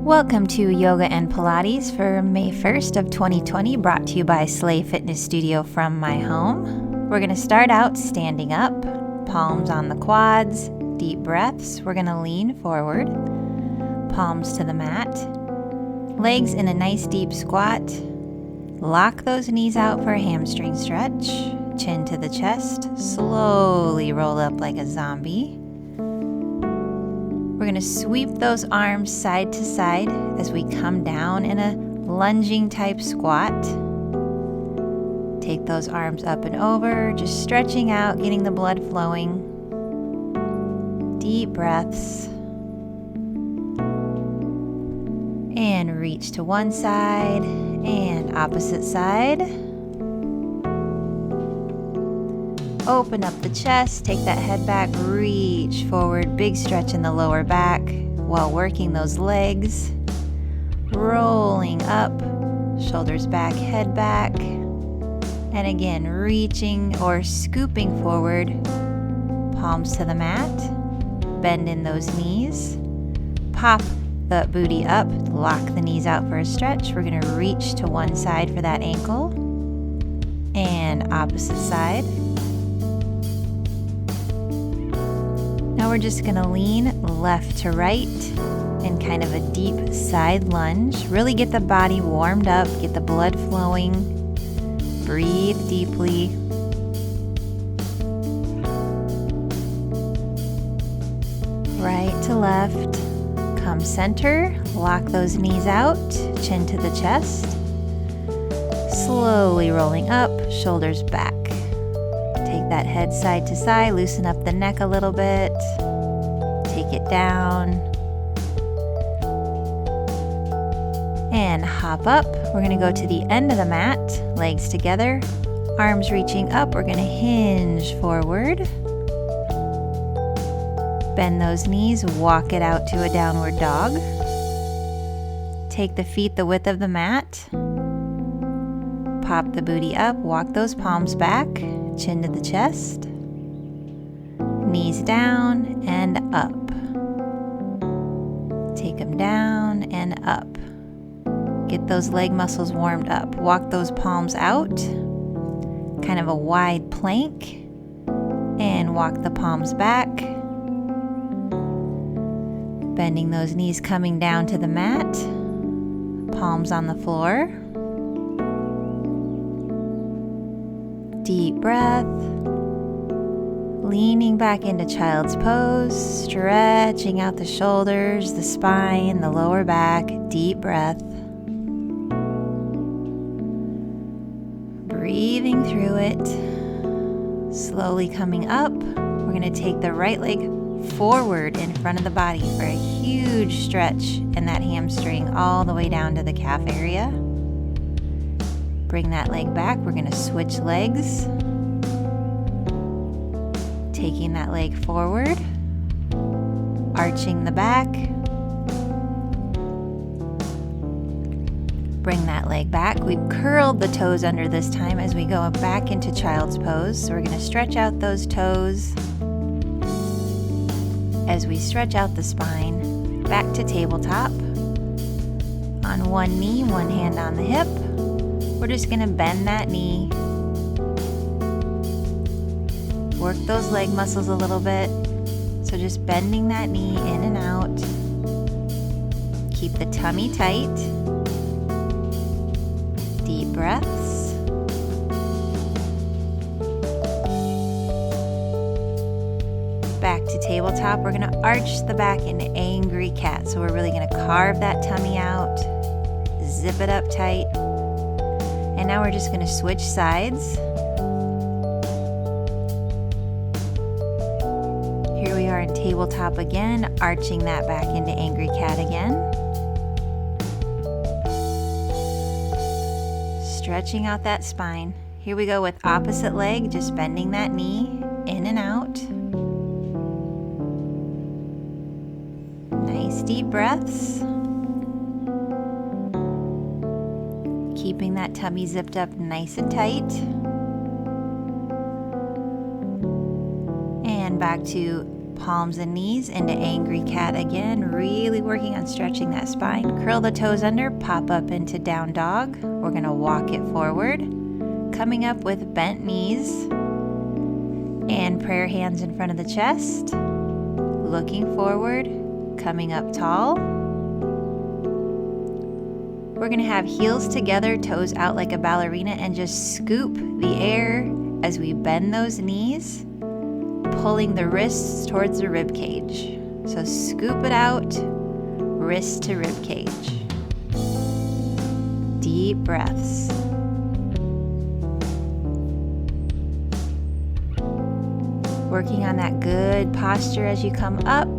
Welcome to Yoga and Pilates for May 1st of 2020, brought to you by Slay Fitness Studio from my home. We're going to start out standing up, palms on the quads, deep breaths. We're going to lean forward, palms to the mat, legs in a nice deep squat. Lock those knees out for a hamstring stretch, chin to the chest, slowly roll up like a zombie. We're going to sweep those arms side to side as we come down in a lunging type squat. Take those arms up and over, just stretching out, getting the blood flowing. Deep breaths. And reach to one side and opposite side. Open up the chest, take that head back, reach forward, big stretch in the lower back while working those legs. Rolling up, shoulders back, head back. And again, reaching or scooping forward, palms to the mat. Bend in those knees. Pop the booty up, lock the knees out for a stretch. We're going to reach to one side for that ankle. And opposite side. Now we're just going to lean left to right in kind of a deep side lunge. Really get the body warmed up, get the blood flowing. Breathe deeply. Right to left. Come center. Lock those knees out, chin to the chest. Slowly rolling up, shoulders back. Take that head side to side, loosen up the neck a little bit. Take it down. And hop up. We're going to go to the end of the mat, legs together, arms reaching up. We're going to hinge forward. Bend those knees, walk it out to a downward dog. Take the feet the width of the mat. Pop the booty up, walk those palms back, chin to the chest. Knees down and up. Take them down and up. Get those leg muscles warmed up. Walk those palms out, kind of a wide plank, and walk the palms back. Bending those knees, coming down to the mat, palms on the floor. Deep breath. Leaning back into child's pose, stretching out the shoulders, the spine, the lower back. Deep breath. Breathing through it. Slowly coming up. We're going to take the right leg forward in front of the body for a huge stretch in that hamstring all the way down to the calf area. Bring that leg back. We're going to switch legs. Taking that leg forward, arching the back. Bring that leg back. We've curled the toes under this time as we go back into child's pose. So we're going to stretch out those toes as we stretch out the spine. Back to tabletop. On one knee, one hand on the hip. We're just going to bend that knee. Work those leg muscles a little bit. So just bending that knee in and out. Keep the tummy tight. Deep breaths. Back to tabletop. We're going to arch the back into angry cat. So we're really going to carve that tummy out. Zip it up tight. And now we're just going to switch sides. Here we are in tabletop again, arching that back into angry cat again. Stretching out that spine. Here we go with opposite leg, just bending that knee in and out. Nice deep breaths. Keeping that tummy zipped up nice and tight. And back to Palms and knees into angry cat again, really working on stretching that spine. Curl the toes under, pop up into down dog. We're gonna walk it forward, coming up with bent knees and prayer hands in front of the chest. Looking forward, coming up tall. We're gonna have heels together, toes out like a ballerina, and just scoop the air as we bend those knees, pulling the wrists towards the rib cage. So scoop it out, wrist to rib cage. Deep breaths. Working on that good posture as you come up.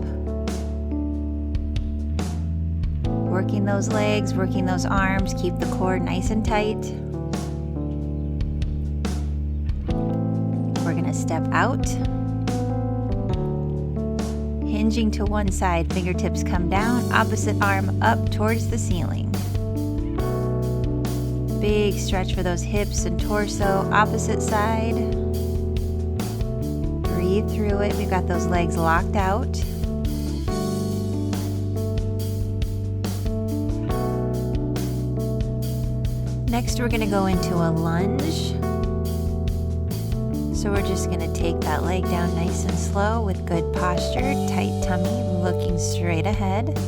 Working those legs, working those arms, keep the core nice and tight. We're gonna step out. Hinging to one side, fingertips come down, opposite arm up towards the ceiling. Big stretch for those hips and torso, opposite side. Breathe through it. We've got those legs locked out. Next, we're gonna go into a lunge. So we're just gonna take that leg down nice and slow with good posture, tight tummy, looking straight ahead.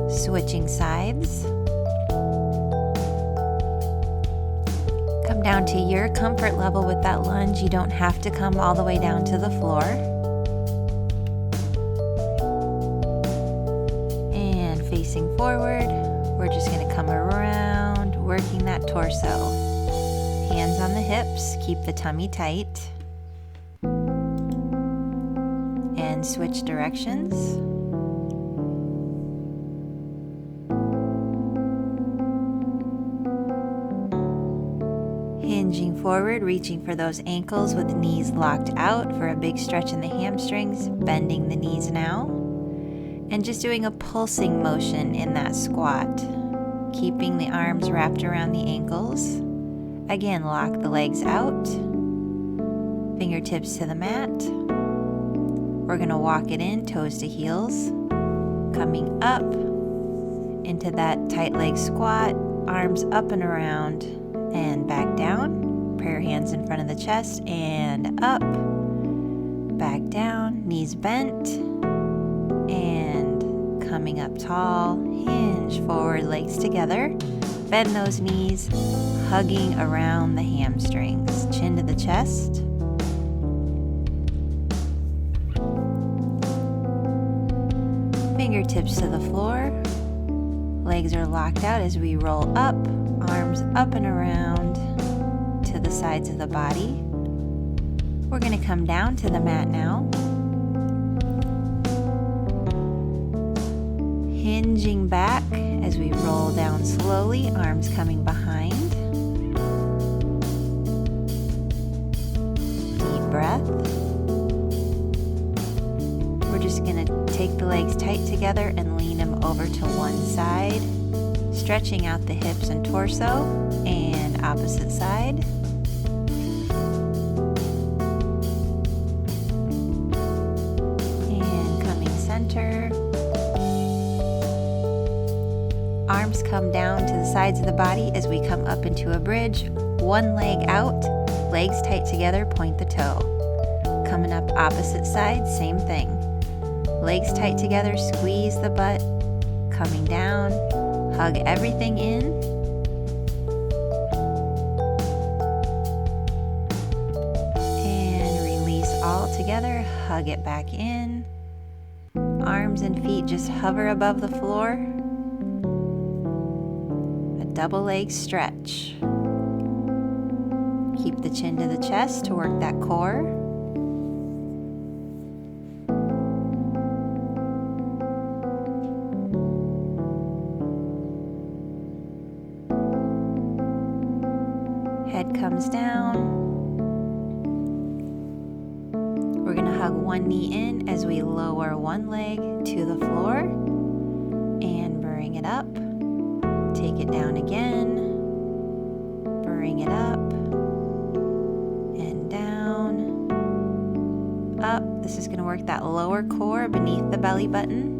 Switching sides. Come down to your comfort level with that lunge. You don't have to come all the way down to the floor. And facing forward, we're just gonna come around, working that torso. Hands on the hips, keep the tummy tight. And switch directions. Hinging forward, reaching for those ankles with knees locked out for a big stretch in the hamstrings, bending the knees now. And just doing a pulsing motion in that squat, keeping the arms wrapped around the ankles. Again, lock the legs out, fingertips to the mat. We're gonna walk it in, toes to heels, coming up into that tight leg squat, arms up and around and back down. Prayer hands in front of the chest and up, back down, knees bent, and coming up tall, hinge forward, legs together, bend those knees, hugging around the hamstrings, chin to the chest. Fingertips to the floor, legs are locked out as we roll up, arms up and around to the sides of the body. We're going to come down to the mat now. Hinging back as we roll down slowly, arms coming behind. Deep breath. We're just going to take the legs tight together and lean them over to one side, stretching out the hips and torso, and opposite side. And coming center. Arms come down to the sides of the body as we come up into a bridge. One leg out, legs tight together, point the toe. Coming up opposite side, same thing. Legs tight together, squeeze the butt. Coming down, hug everything in. And release all together, hug it back in. Arms and feet just hover above the floor. Double leg stretch. Keep the chin to the chest to work that core. Head comes down. We're going to hug one knee in as we lower one leg to the floor and bring it up. Take it down again, bring it up, and down, up, work that lower core beneath the belly button.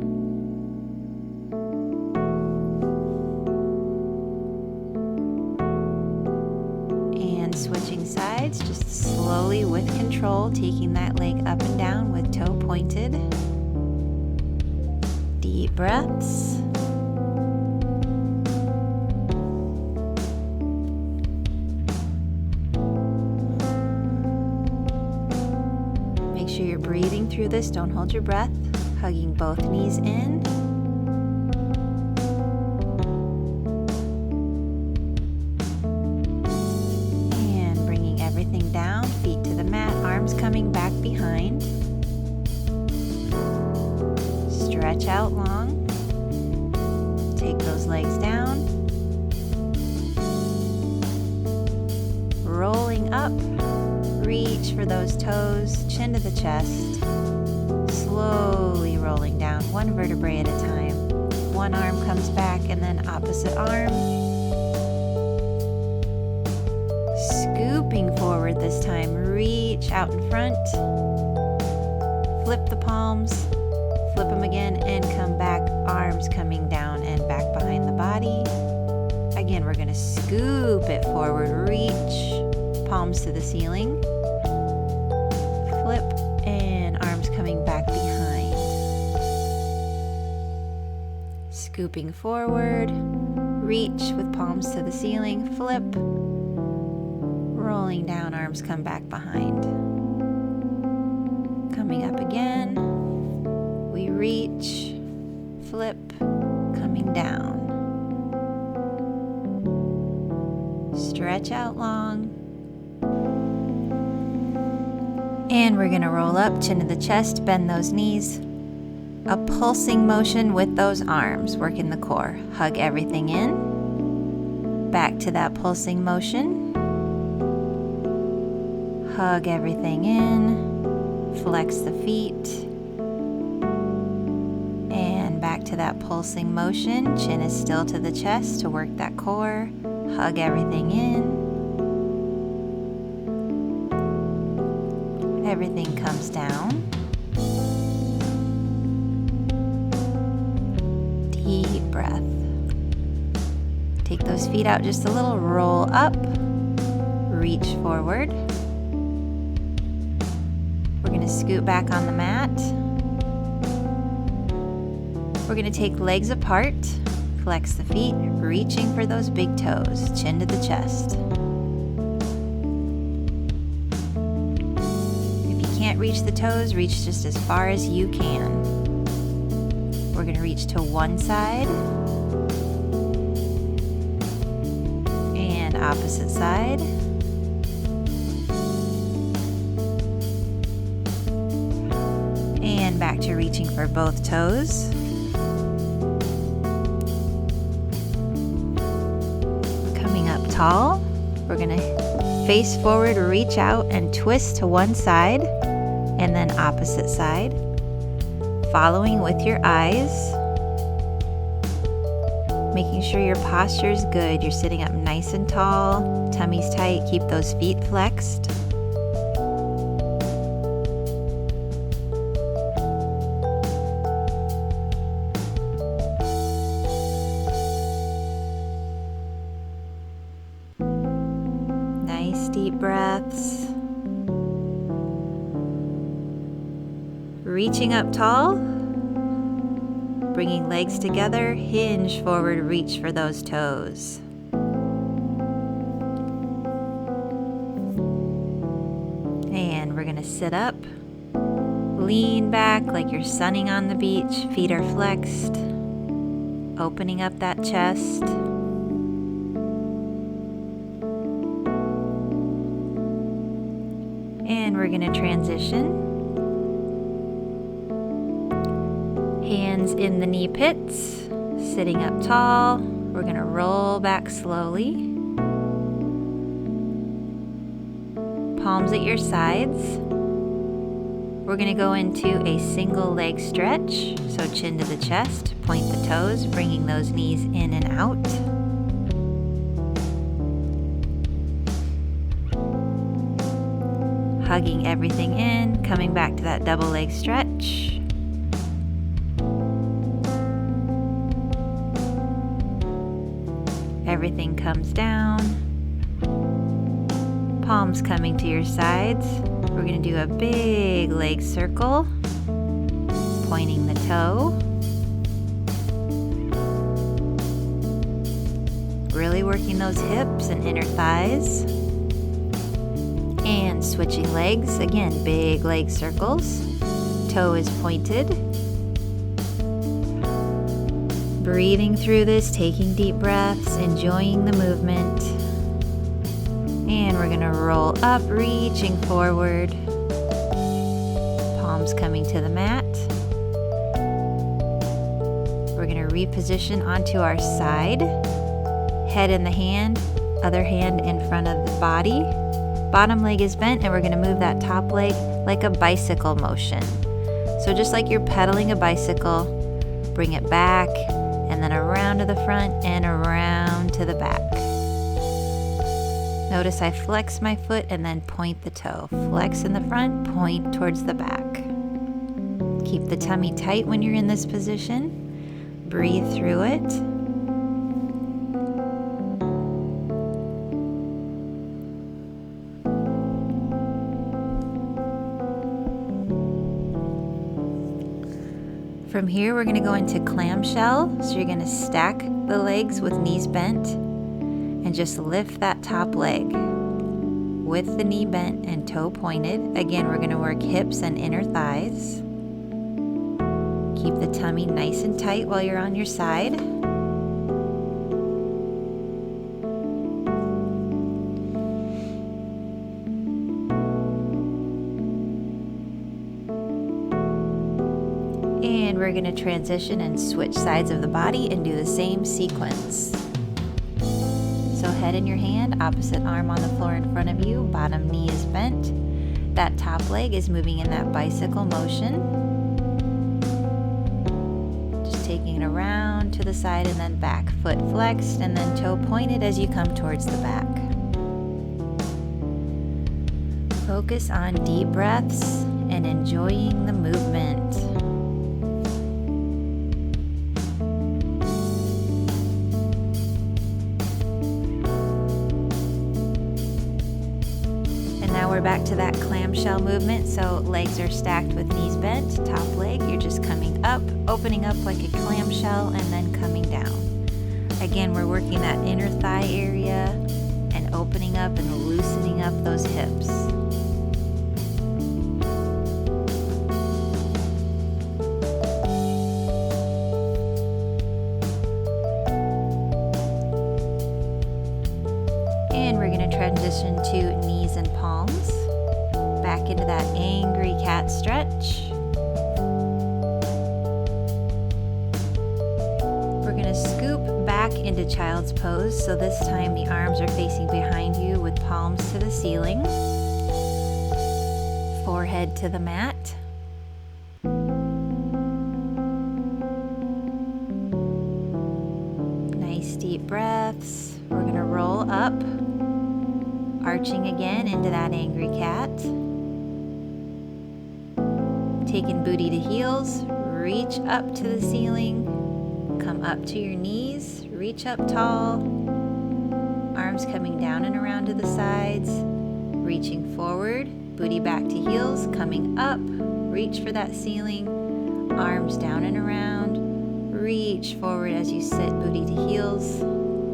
And switching sides, just slowly with control, taking that leg up and down with toe pointed. Deep breaths. Make sure you're breathing through this. Don't hold your breath. Hugging both knees in. And bringing everything down. Feet to the mat. Arms coming back behind. Stretch out long. Take those legs down. Rolling up. Reach for those toes, chin to the chest. Slowly rolling down, one vertebrae at a time. One arm comes back and then opposite arm. Scooping forward this time. Reach out in front. Flip the palms. Flip them again and come back. Arms coming down and back behind the body. Again, we're going to scoop it forward. Reach. Palms to the ceiling. Flip and arms coming back behind. Scooping forward. Reach with palms to the ceiling. Flip. Rolling down, arms come back behind. Coming up again. We reach. Flip. Coming down. Stretch out long. And we're going to roll up, chin to the chest, bend those knees. A pulsing motion with those arms, working the core. Hug everything in. Back to that pulsing motion. Hug everything in. Flex the feet. And back to that pulsing motion. Chin is still to the chest to work that core. Hug everything in. Everything comes down. Deep breath. Take those feet out just a little. Roll up. Reach forward. We're going to scoot back on the mat. We're going to take legs apart. Flex the feet. Reaching for those big toes. Chin to the chest. Can't reach the toes, reach just as far as you can. We're going to reach to one side and opposite side. And back to reaching for both toes. Coming up tall, we're going to face forward, reach out and twist to one side. And then opposite side. Following with your eyes. Making sure your posture is good. You're sitting up nice and tall. Tummy's tight. Keep those feet flexed. Nice deep breaths. Reaching up tall, bringing legs together, hinge forward, reach for those toes. And we're going to sit up, lean back like you're sunning on the beach, feet are flexed, opening up that chest. And we're going to transition. Hands in the knee pits, sitting up tall. We're going to roll back slowly. Palms at your sides. We're going to go into a single leg stretch. So chin to the chest, point the toes, bringing those knees in and out. hugging everything in, coming back to that double leg stretch. Everything comes down. Palms coming to your sides. We're going to do a big leg circle, pointing the toe. Really working those hips and inner thighs. And switching legs. Again, big leg circles. Toe is pointed. Breathing through this, taking deep breaths, enjoying the movement. And we're going to roll up, reaching forward. Palms coming to the mat. We're going to reposition onto our side. Head in the hand, other hand in front of the body. Bottom leg is bent, and we're going to move that top leg like a bicycle motion. So just like you're pedaling a bicycle, bring it back, and then around to the front and around to the back. Notice I flex my foot and then point the toe. Flex in the front, point towards the back. Keep the tummy tight when you're in this position. Breathe through it. From here, we're going to go into clamshell. So you're going to stack the legs with knees bent and just lift that top leg with the knee bent and toe pointed. Again, we're going to work hips and inner thighs. Keep the tummy nice and tight while you're on your side. And we're going to transition and switch sides of the body and do the same sequence. So head in your hand, opposite arm on the floor in front of you, bottom knee is bent. That top leg is moving in that bicycle motion. Just taking it around to the side and then back. Foot flexed and then toe pointed as you come towards the back. Focus on deep breaths and enjoying the movement. Now we're back to that clamshell movement. So legs are stacked with knees bent. Top leg, you're just coming up, opening up like a clamshell and then coming down. Again, we're working that inner thigh area and opening up and loosening up those hips. And we're going to transition to knees and palms. Back into that angry cat stretch. We're going to scoop back into child's pose. So this time the arms are facing behind you with palms to the ceiling. Forehead to the mat. Nice deep breaths. We're going to roll up. Arching again into that angry cat. Taking booty to heels, reach up to the ceiling, come up to your knees, reach up tall, arms coming down and around to the sides, reaching forward, booty back to heels, coming up, reach for that ceiling, arms down and around, reach forward as you sit booty to heels,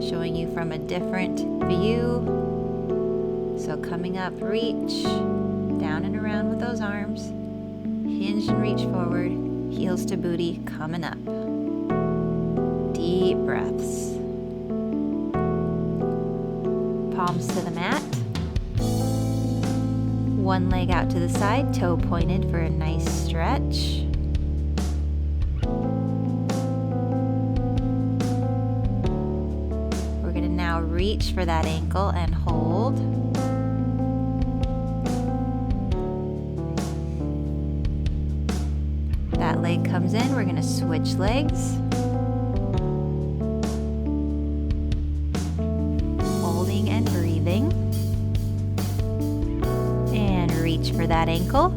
showing you from a different view. So coming up, reach, down and around with those arms, hinge and reach forward, heels to booty, coming up. Deep breaths. Palms to the mat. One leg out to the side, toe pointed for a nice stretch. We're going to now reach for that ankle and hold. That leg comes in, we're going to switch legs. Holding and breathing. And reach that ankle.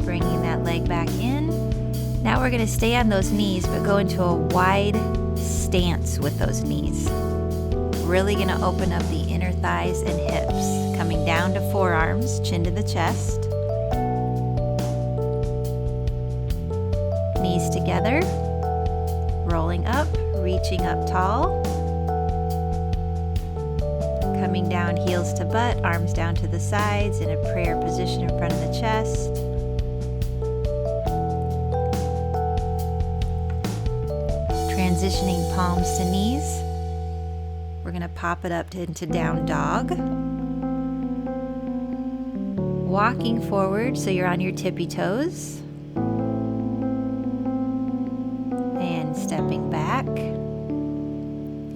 Bringing that leg back in. Now we're going to stay on those knees, but go into a wide stance with those knees. Really going to open up the inner thighs and hips, coming down to forearms, chin to the chest. Knees together, rolling up, reaching up tall. Coming down, heels to butt, arms down to the sides in a prayer position in front of the chest. Transitioning palms to knees. We're going to pop it up into down dog. Walking forward so you're on your tippy toes. And stepping back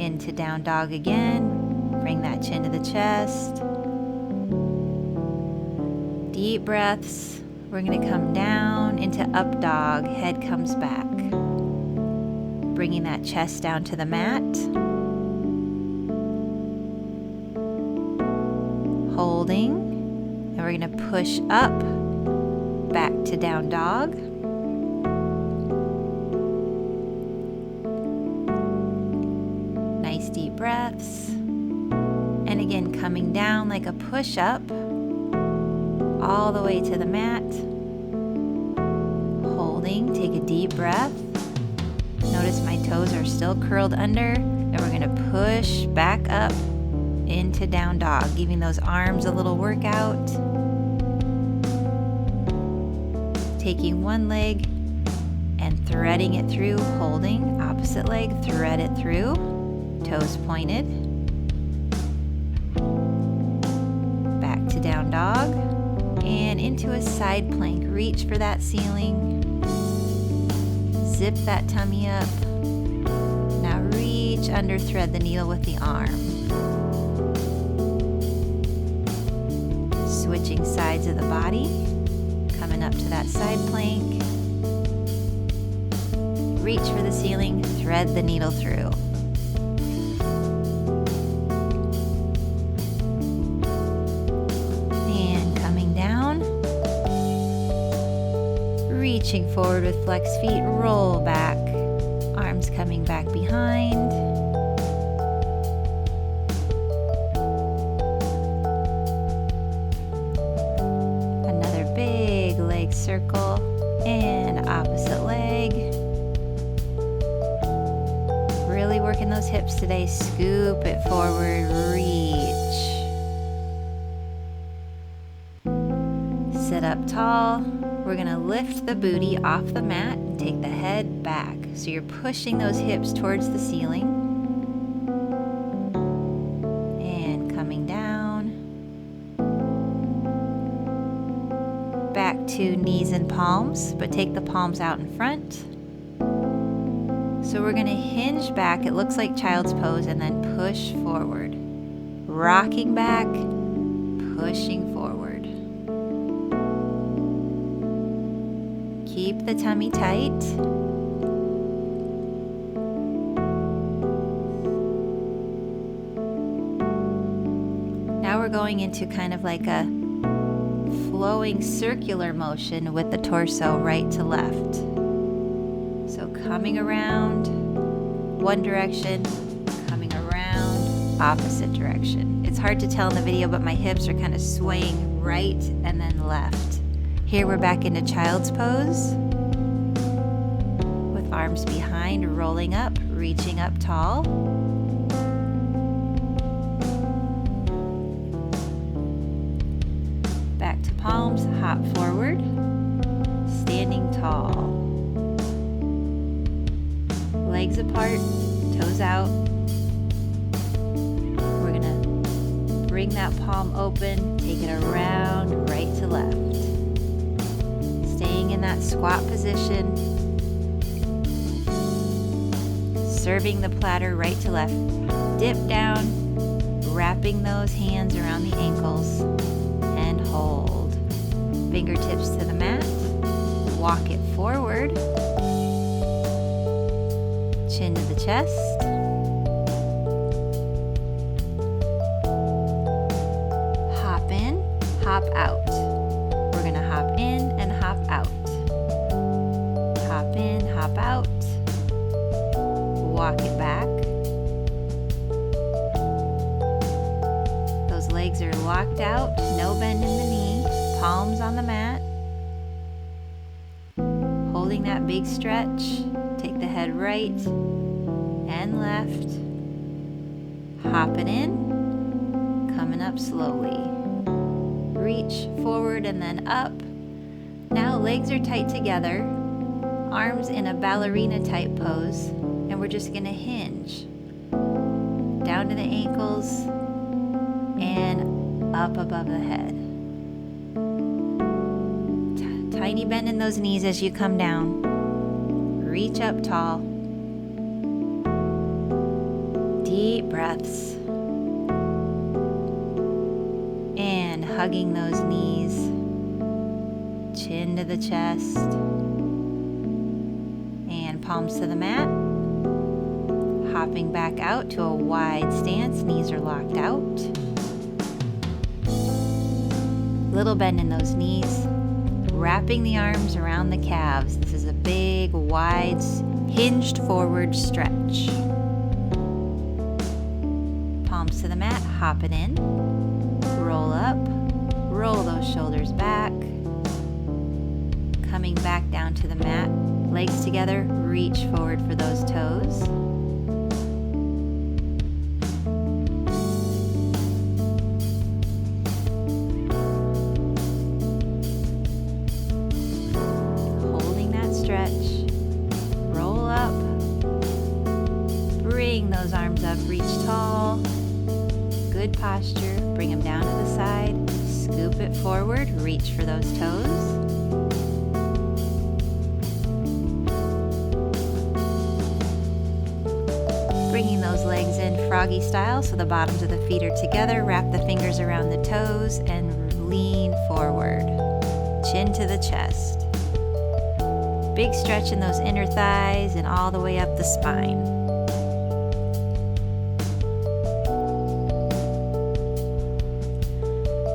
into down dog again. Bring that chin to the chest. Deep breaths. We're going to come down into up dog. Head comes back. Bringing that chest down to the mat. Holding, and we're going to push up, back to down dog. Nice deep breaths. And again, coming down like a push-up, all the way to the mat. Holding, take a deep breath. Notice my toes are still curled under, and we're going to push back up into down dog, giving those arms a little workout. Taking one leg and threading it through, holding, opposite leg, thread it through, toes pointed. Back to down dog and into a side plank. Reach for that ceiling. Zip that tummy up. Now reach under, thread the needle with the arm. Switching sides of the body, coming up to that side plank. Reach for the ceiling, thread the needle through. And coming down. Reaching forward with flexed feet, roll back. Arms coming back behind. Circle and opposite leg. Really working those hips today. Scoop it forward, reach. Sit up tall. We're going to lift the booty off the mat and take the head back. So you're pushing those hips towards the ceiling. And coming down. Back to knees and palms, but take the palms out in front. So we're going to hinge back. It looks like child's pose, and then push forward. Rocking back, pushing forward. Keep the tummy tight. Now we're going into kind of like a flowing circular motion with the torso right to left. So coming around one direction, coming around opposite direction. It's hard to tell in the video, but my hips are kind of swaying right and then left. Here we're back into child's pose with arms behind, rolling up, reaching up tall. Back to palms, hop forward, standing tall. Legs apart, toes out. We're gonna bring that palm open, take it around right to left. Staying in that squat position. Serving the platter right to left. Dip down, wrapping those hands around the ankles. And hold. Fingertips to the mat. Walk it forward. Chin to the chest. Hop in, hop out. We're gonna hop in and hop out. Hop in, hop out. Walk it back. Those legs are locked out, no bend in the knee, palms on the mat. Holding that big stretch, take the head right and left. Hopping in, coming up slowly. Reach forward and then up. Now legs are tight together, arms in a ballerina type pose, and we're just gonna hinge down to the ankles and up above the head. Tiny bend in those knees as you come down. Reach up tall. Deep breaths. And hugging those knees. Chin to the chest. And palms to the mat. Hopping back out to a wide stance. Knees are locked out. Little bend in those knees. Wrapping the arms around the calves. This is a big, wide, hinged forward stretch. Palms to the mat, hop it in. Roll up, roll those shoulders back. Coming back down to the mat, legs together, reach forward for those toes. Stretch, roll up, bring those arms up, reach tall, good posture, bring them down to the side, scoop it forward, reach for those toes. Bringing those legs in froggy style so the bottoms of the feet are together, wrap the fingers around the toes and lean forward, chin to the chest. Big stretch in those inner thighs and all the way up the spine.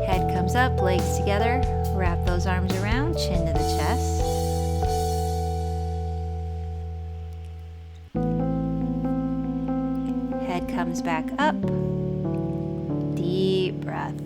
Head comes up, legs together, wrap those arms around, chin to the chest. Head comes back up, deep breath.